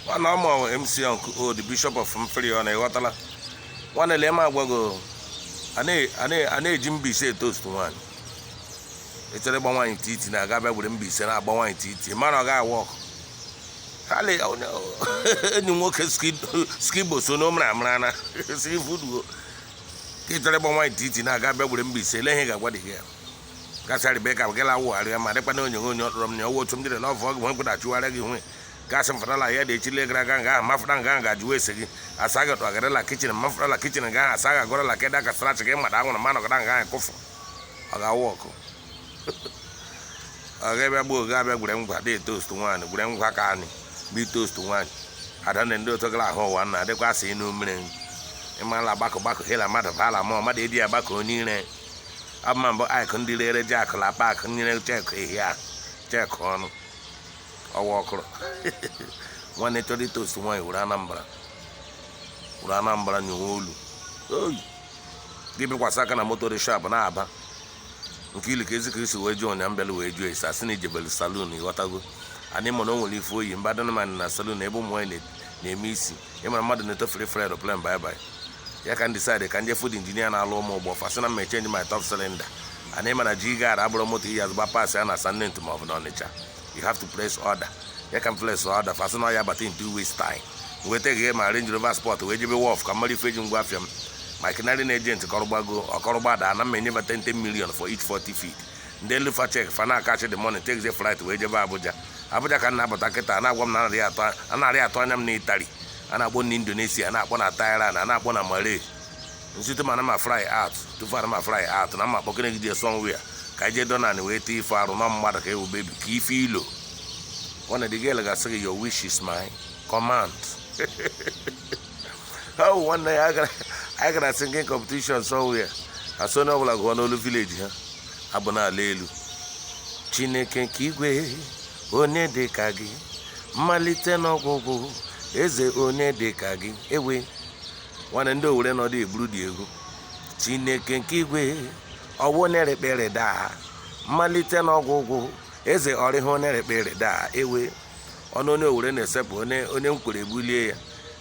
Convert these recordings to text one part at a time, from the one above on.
Nwana ọmụ MC Uncle the Bishop of Mfiri ọ na-eghọtala nwanne lee ma agwago a na-eji Mbaise toast nwaanyị echere ịgba nwaanyị titi na-aga bịa gwere Mbaise na-agba nwaanyị titi mara ọ ga-awa ọkụ enyi nwoke skibo so n'omere amara na si vuduo echere ịgba nwaanyị titi na-aga bịa gwere Mbaise ele ihe ga-agwa dị ya gasarị be ka gala wụgharị ya ma dịkwa na onye ọtọrọ m na ọwụ otu m jiri n'ọfọ ọgụ nwe mkpụdachụgharịa gị nwe gasị mfụtala ya dị echile gara aga nga ahụ mafụta nga ga jụwa ese gị asa gị tụagarịla kichin mafụtala kichin nga ahụ asa ga agọrọla keda ka strachi gị mmadụ anwụrụ mmanụ gada nga ahụ kụfụ ọ ga-awụ ọkụ ọ ga-abịa gbuo oge abịa gwere ngwa dị toast nwaanyị gwere ngwa ka anyị bụ toast nwaanyị ada na ndị otu gara ahụ ụwa nna adịkwa asị ịnụ mmiri ịmala gbakọ hela mmadụ baala ma mmadụ edi ya gbakọ onye ire abụma mbụ aikụ ndị rere jakụ la paakụ nyere chekụ ehihie chekụ ọnụ ọwa ọkụrụ nwanne chọrọ itoast nwaanyị were Anambra nyewe olu gị bekwasị aka na moto reshap na-aba nke ili ka ezi ka isi wee jụọ nya mbịala wee jụọ esi asị na ijebelu salun ịghọtago anyị mụrụ onwere ife oyi mba dịnụmanị na salun ebe ụmụ nwaanyị na-eme isi ịmara mmadụ na-etofere fere aeroplane bye ya ka ndị saịdị ka nje food injinia na-alụ ụmụ ụgbọ fasị na mma echenji my top cylinder anyị mana ji gara abụrụ moto iyi azụba pasị ya na Sandton ma ọ bụ na Ọnịcha you have to place order ya ka m place order fasị na ya bata in 2 weeks time nweta gị ma Range Rover Sport wee jebe wọf ka mmadụ ife ji ngwa afịa m ma kinarị agent ọkọrọgbada na mma enyebata 10 million for each 40 feet ndị elu fa chek fa na-akachi the money take the flight wee jebe Abuja ka m na-abata kịta na-agwa m na anarị atụ anya m na Itali a na-akpọ na Indonesia a na-akpọ na Thailand a na-akpọ na Malay nsite ma na ma fly out tufu ana ma fly out na mma kpọkene gị somewhere ka ije donani wee tee ife arụ na mmadụ ka ewu bebi ka ife ilo nwanne dị gị gasị gị your wish is my command oh nwanne ya anyị gara singing competition somewhere asọ na ọbụla gụọ n'olu village ha abụ n'ala elu Chineke nke igwe onye dị ka gị mmalite n'ọgwụgwụ eze onye dị ka gị ewe nwanne ndị Owere nọdụ eburu dị egwu Chineke nke igwe ọwụ na-erekpere daa mmalite n'ọgwụgwụ eze ọrịha na-erekpere daa ewe ọnụ onye Owere na-esepụ onye nkwere bulie ya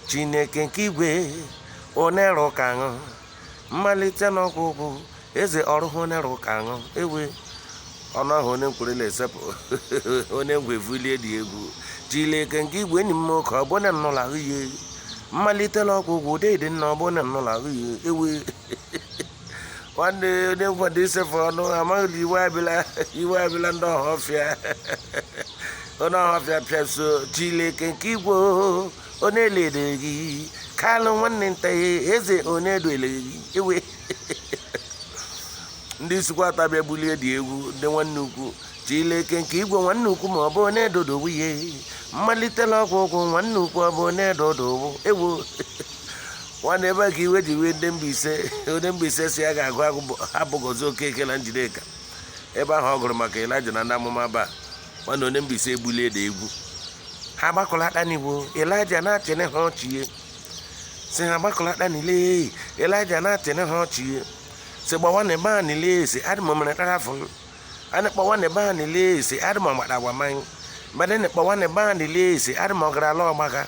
Chineke nke igwe onye rụ ka ṅụ mmalite n'ọgwụgwụ eze ọrụhụ onye rụ ka ṅụ ewe ọnụ ahụ onye nkwere na-esepụ onye ngwe bulie dị egwu Chineke nke igwe enyi m ka ọ bụ na nnụla ahụ ya mmalite n'ọgwụgwụ deede nna ọ bụ na nnụla ahụ ya ewe nwanne onye nkwado isefe ọnụ amaghịla iwe abịala ndị ọhafịa onye ọhafịa pịaso Chineke nke igwe onye elere gị kalụ nwanne nta ya eze onye edole gị ewe ndị sikwa atabịa bulie dị egwu ndị nwanne ukwu Chineke nke igwe nwanne ukwu ma ọ bụ onye edodowu ya mmalite n'ọgwụgwụ nwanne ukwu ọ bụ onye edodowu ewo nwanne ebe a ka iwe ji wee ndị Mbaise si ya ga-agụ abụgozi Okeke na Njideka ebe ahụ ọ gụrụ maka Elijah na ndị amụma ba nwanne onye Mbaise ebulie dị egwu ha gbakọlata n'Igbo Elijah na-achịne ha ọchịe si ha gbakọlata n'ile Elijah na-achịne ha ọchịe si gbawanne ba n'ile si adịm mere tarafụ ana kpawanne ba n'ile si adịm gbadagwa mmanya mmadụ na kpawanne ba n'ile si adịm ọgara ala ọgbaka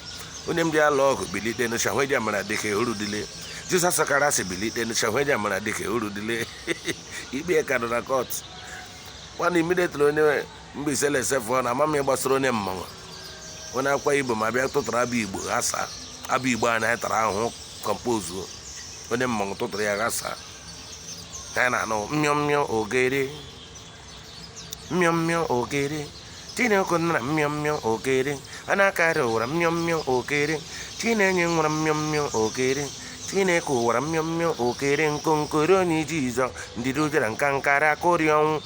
onye m ji ala ọgụ bilite na shahweji amara dịka orudile Jizọs sakara si bilite na shahweji amara dịka orudile ikpe ka nọ na kọt nwanne immediately onye Mbaise lesefụ na amami gbasara onye mmanwụ onye akwa Igbo ma bịa tụtụrụ abụ Igbo a na-etara ahụhụ kompozu onye mmanwụ tụtụrụ ya ghasa ya na-anụ mmịọmmịọ ogere Chineke nara mmịọmmịọ ogere a na-akarị ụwara mmịọmmịọ ogere Chinenye nwara mmịọmmịọ ogere Chineke ụwara mmịọmmịọ ogere nkonkoro onye Jizọs ndịrị ụjara nka nkara akụri ọnwụ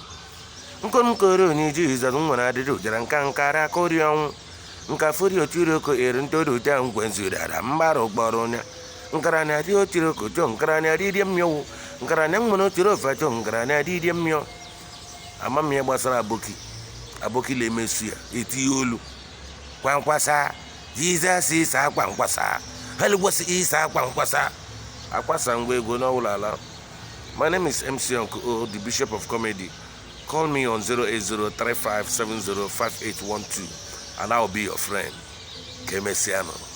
nkonkoro onye Jizọs nwere adịrị ụjara nka nkara akụri ọnwụ nka furi ochiroko eri ntoruja ngwenzurara mgbarụ gbọrọ onye nkara na adị ochiroko jo nkara na adịrị mmịọwụ nkara na nwere ochiri ofe jo nkara na adịrị mmịọ amamihe gbasara aboki na-emesu ya etinye olu kwankwasa Jizọs isa kwankwasa haligwasi isa kwankwasa akwasa ngwa ego n'ụlọ ala. My name is MC Uncle, the Bishop of Comedy. Call me on 08035705812 and I'll be your friend. ka emesịa nụ.